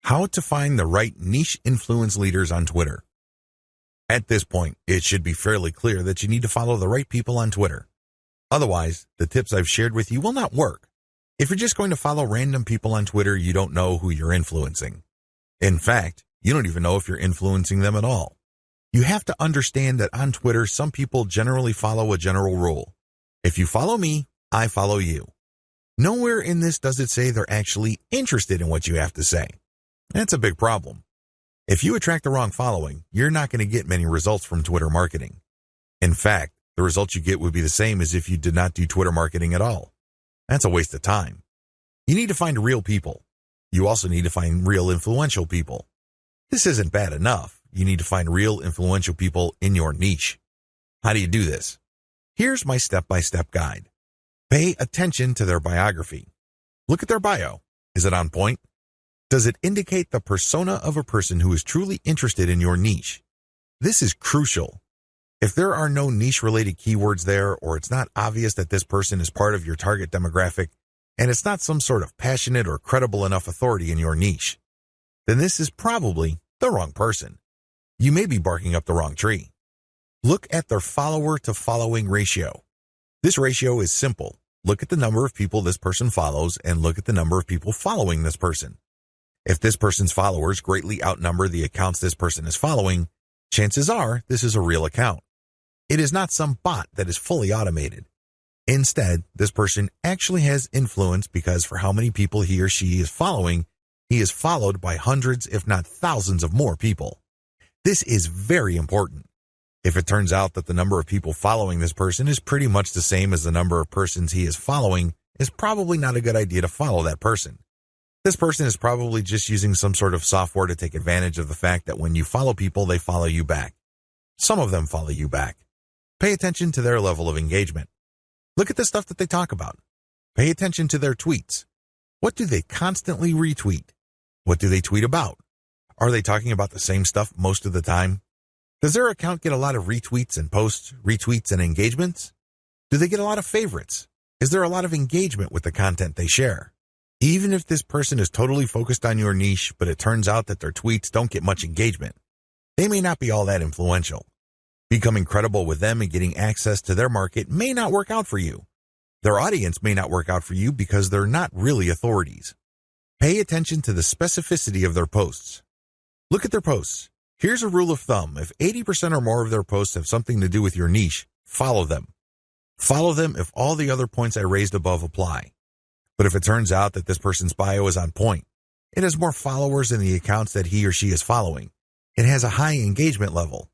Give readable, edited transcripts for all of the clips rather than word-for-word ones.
How to find the right niche influence leaders on Twitter. At this point, it should be fairly clear that you need to follow the right people on Twitter. Otherwise, the tips I've shared with you will not work. If you're just going to follow random people on Twitter, you don't know who you're influencing. In fact, you don't even know if you're influencing them at all. You have to understand that on Twitter, some people generally follow a general rule. If you follow me, I follow you. Nowhere in this does it say they're actually interested in what you have to say. That's a big problem. If you attract the wrong following, you're not going to get many results from Twitter marketing. In fact, the results you get would be the same as if you did not do Twitter marketing at all. That's a waste of time. You need to find real people. You also need to find real influential people. This isn't bad enough. You need to find real influential people in your niche. How do you do this? Here's my step-by-step guide. Pay attention to their biography. Look at their bio. Is it on point? Does it indicate the persona of a person who is truly interested in your niche? This is crucial. If there are no niche-related keywords there, or it's not obvious that this person is part of your target demographic, and it's not some sort of passionate or credible enough authority in your niche, then this is probably the wrong person. You may be barking up the wrong tree. Look at their follower-to-following ratio. This ratio is simple. Look at the number of people this person follows and look at the number of people following this person. If this person's followers greatly outnumber the accounts this person is following, chances are this is a real account. It is not some bot that is fully automated. Instead, this person actually has influence because for how many people he or she is following, he is followed by hundreds if not thousands of more people. This is very important. If it turns out that the number of people following this person is pretty much the same as the number of persons he is following, it's probably not a good idea to follow that person. This person is probably just using some sort of software to take advantage of the fact that when you follow people, they follow you back. Some of them follow you back. Pay attention to their level of engagement. Look at the stuff that they talk about. Pay attention to their tweets. What do they constantly retweet? What do they tweet about? Are they talking about the same stuff most of the time? Does their account get a lot of retweets and posts, retweets and engagements? Do they get a lot of favorites? Is there a lot of engagement with the content they share? Even if this person is totally focused on your niche, but it turns out that their tweets don't get much engagement, they may not be all that influential. Becoming credible with them and getting access to their market may not work out for you. Their audience may not work out for you because they're not really authorities. Pay attention to the specificity of their posts. Look at their posts. Here's a rule of thumb. If 80% or more of their posts have something to do with your niche, follow them. Follow them if all the other points I raised above apply. But if it turns out that this person's bio is on point, it has more followers than the accounts that he or she is following, it has a high engagement level,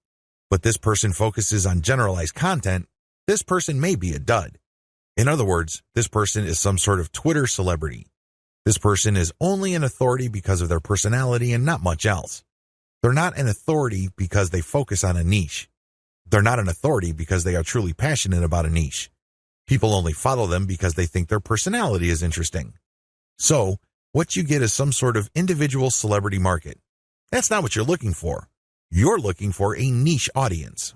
but this person focuses on generalized content, this person may be a dud. In other words, this person is some sort of Twitter celebrity. This person is only an authority because of their personality and not much else. They're not an authority because they focus on a niche. They're not an authority because they are truly passionate about a niche. People only follow them because they think their personality is interesting. So, what you get is some sort of individual celebrity market. That's not what you're looking for. You're looking for a niche audience.